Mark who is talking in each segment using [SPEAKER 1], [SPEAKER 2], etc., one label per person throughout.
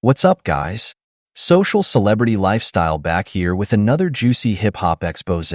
[SPEAKER 1] What's up, guys? Social Celebrity Lifestyle back here with another juicy hip-hop expose.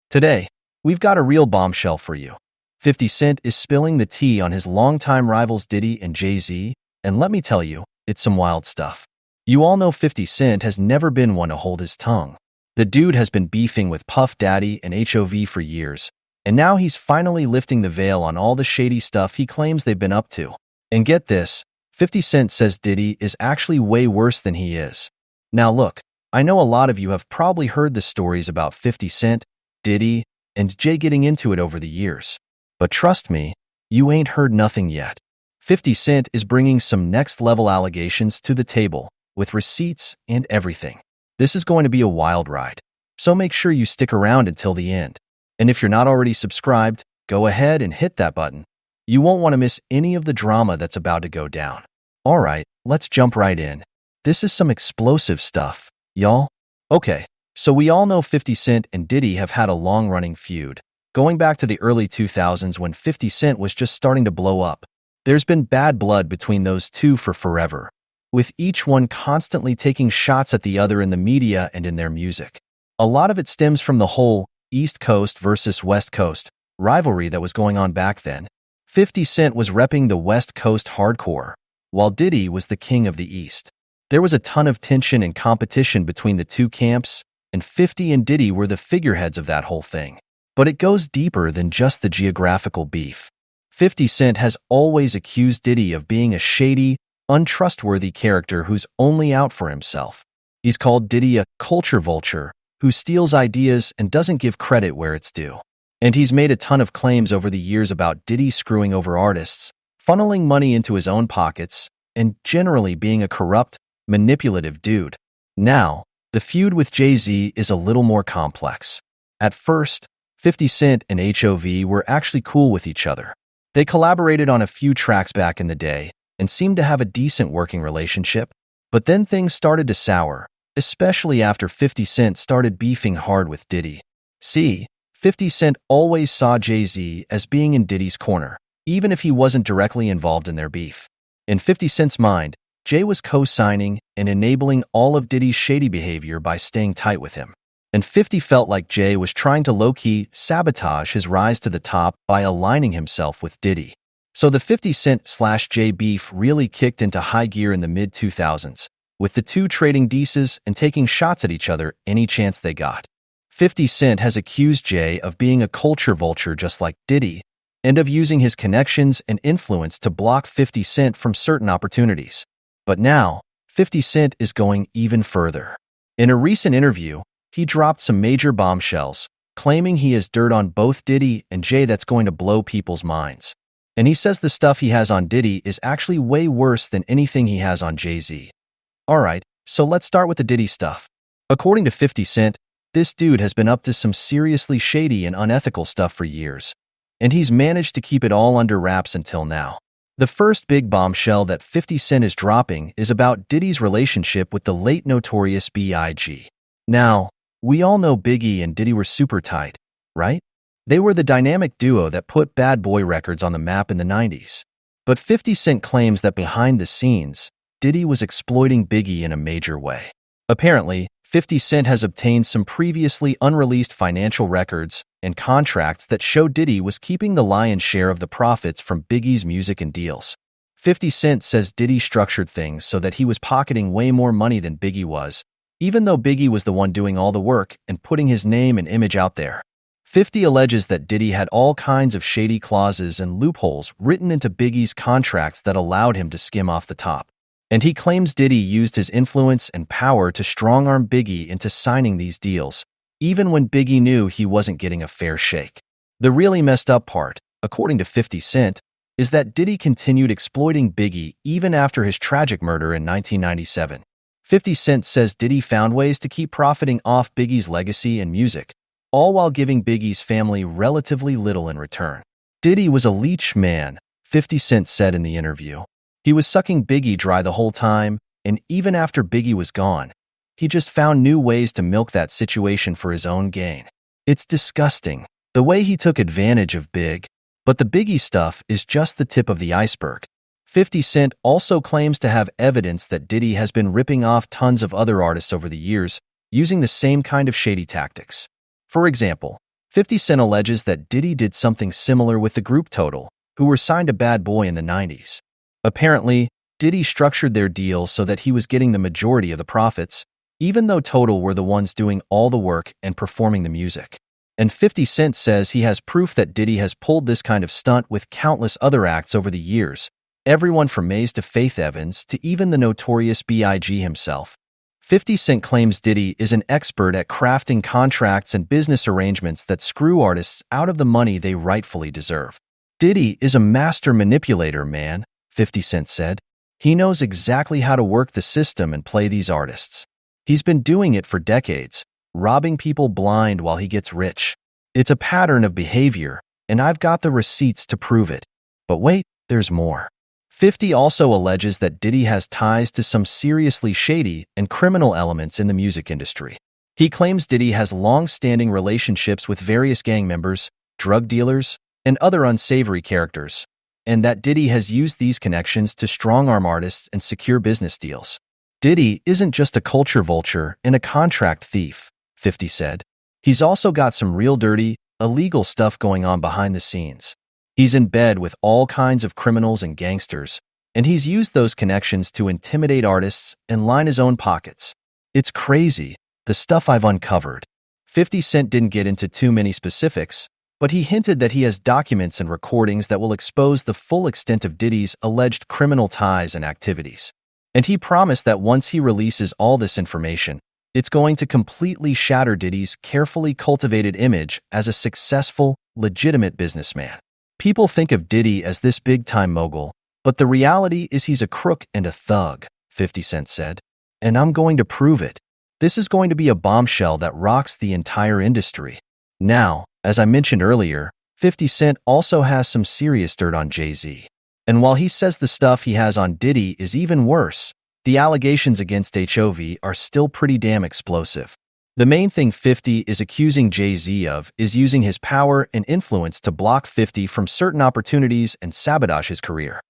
[SPEAKER 1] Today, we've got a real bombshell for you. 50 Cent is spilling the tea on his longtime rivals Diddy and Jay-Z, and let me tell you, it's some wild stuff. You all know 50 Cent has never been one to hold his tongue. The dude has been beefing with Puff Daddy and HOV for years, and now he's finally lifting the veil on all the shady stuff he claims they've been up to. And get this, 50 Cent says Diddy is actually way worse than he is. Now look, I know a lot of you have probably heard the stories about 50 Cent, Diddy, and Jay getting into it over the years. But trust me, you ain't heard nothing yet. 50 Cent is bringing some next-level allegations to the table, with receipts and everything. This is going to be a wild ride, so make sure you stick around until the end. And if you're not already subscribed, go ahead and hit that button. You won't want to miss any of the drama that's about to go down. Alright, let's jump right in. This is some explosive stuff, y'all. Okay, so we all know 50 Cent and Diddy have had a long-running feud, going back to the early 2000s when 50 Cent was just starting to blow up. There's been bad blood between those two for forever, with each one constantly taking shots at the other in the media and in their music. A lot of it stems from the whole East Coast versus West Coast rivalry that was going on back then. 50 Cent was repping the West Coast hardcore, while Diddy was the king of the East. There was a ton of tension and competition between the two camps, and 50 and Diddy were the figureheads of that whole thing. But it goes deeper than just the geographical beef. 50 Cent has always accused Diddy of being a shady, untrustworthy character who's only out for himself. He's called Diddy a culture vulture who steals ideas and doesn't give credit where it's due. And he's made a ton of claims over the years about Diddy screwing over artists, funneling money into his own pockets, and generally being a corrupt, manipulative dude. Now, the feud with Jay-Z is a little more complex. At first, 50 Cent and HOV were actually cool with each other. They collaborated on a few tracks back in the day and seemed to have a decent working relationship, but then things started to sour, especially after 50 Cent started beefing hard with Diddy. See, 50 Cent always saw Jay-Z as being in Diddy's corner, even if he wasn't directly involved in their beef. In 50 Cent's mind, Jay was co-signing and enabling all of Diddy's shady behavior by staying tight with him. And 50 felt like Jay was trying to low-key sabotage his rise to the top by aligning himself with Diddy. So the 50 Cent/Jay beef really kicked into high gear in the mid-2000s, with the two trading dices and taking shots at each other any chance they got. 50 Cent has accused Jay of being a culture vulture just like Diddy, and of using his connections and influence to block 50 Cent from certain opportunities. But now, 50 Cent is going even further. In a recent interview, he dropped some major bombshells, claiming he has dirt on both Diddy and Jay that's going to blow people's minds. And he says the stuff he has on Diddy is actually way worse than anything he has on Jay-Z. Alright, so let's start with the Diddy stuff. According to 50 Cent, this dude has been up to some seriously shady and unethical stuff for years, and he's managed to keep it all under wraps until now. The first big bombshell that 50 Cent is dropping is about Diddy's relationship with the late notorious B.I.G. Now, we all know Biggie and Diddy were super tight, right? They were the dynamic duo that put Bad Boy Records on the map in the 90s. But 50 Cent claims that behind the scenes, Diddy was exploiting Biggie in a major way. Apparently, 50 Cent has obtained some previously unreleased financial records and contracts that show Diddy was keeping the lion's share of the profits from Biggie's music and deals. 50 Cent says Diddy structured things so that he was pocketing way more money than Biggie was, even though Biggie was the one doing all the work and putting his name and image out there. 50 alleges that Diddy had all kinds of shady clauses and loopholes written into Biggie's contracts that allowed him to skim off the top. And he claims Diddy used his influence and power to strong-arm Biggie into signing these deals, even when Biggie knew he wasn't getting a fair shake. The really messed up part, according to 50 Cent, is that Diddy continued exploiting Biggie even after his tragic murder in 1997. 50 Cent says Diddy found ways to keep profiting off Biggie's legacy and music, all while giving Biggie's family relatively little in return. Diddy was a leech man, 50 Cent said in the interview. He was sucking Biggie dry the whole time, and even after Biggie was gone, he just found new ways to milk that situation for his own gain. It's disgusting, the way he took advantage of Big, but the Biggie stuff is just the tip of the iceberg. 50 Cent also claims to have evidence that Diddy has been ripping off tons of other artists over the years, using the same kind of shady tactics. For example, 50 Cent alleges that Diddy did something similar with the group Total, who were signed to Bad Boy in the 90s. Apparently, Diddy structured their deal so that he was getting the majority of the profits, even though Total were the ones doing all the work and performing the music. And 50 Cent says he has proof that Diddy has pulled this kind of stunt with countless other acts over the years, everyone from Maze to Faith Evans to even the notorious B.I.G. himself. 50 Cent claims Diddy is an expert at crafting contracts and business arrangements that screw artists out of the money they rightfully deserve. Diddy is a master manipulator, man, 50 Cent said. He knows exactly how to work the system and play these artists. He's been doing it for decades, robbing people blind while he gets rich. It's a pattern of behavior, and I've got the receipts to prove it. But wait, there's more. 50 also alleges that Diddy has ties to some seriously shady and criminal elements in the music industry. He claims Diddy has long-standing relationships with various gang members, drug dealers, and other unsavory characters, and that Diddy has used these connections to strong-arm artists and secure business deals. Diddy isn't just a culture vulture and a contract thief, 50 said. He's also got some real dirty, illegal stuff going on behind the scenes. He's in bed with all kinds of criminals and gangsters, and he's used those connections to intimidate artists and line his own pockets. It's crazy, the stuff I've uncovered. 50 Cent didn't get into too many specifics, but he hinted that he has documents and recordings that will expose the full extent of Diddy's alleged criminal ties and activities. And he promised that once he releases all this information, it's going to completely shatter Diddy's carefully cultivated image as a successful, legitimate businessman. People think of Diddy as this big-time mogul, but the reality is he's a crook and a thug, 50 Cent said. And I'm going to prove it. This is going to be a bombshell that rocks the entire industry. Now, as I mentioned earlier, 50 Cent also has some serious dirt on Jay-Z. And while he says the stuff he has on Diddy is even worse, the allegations against HOV are still pretty damn explosive. The main thing 50 is accusing Jay-Z of is using his power and influence to block 50 from certain opportunities and sabotage his career.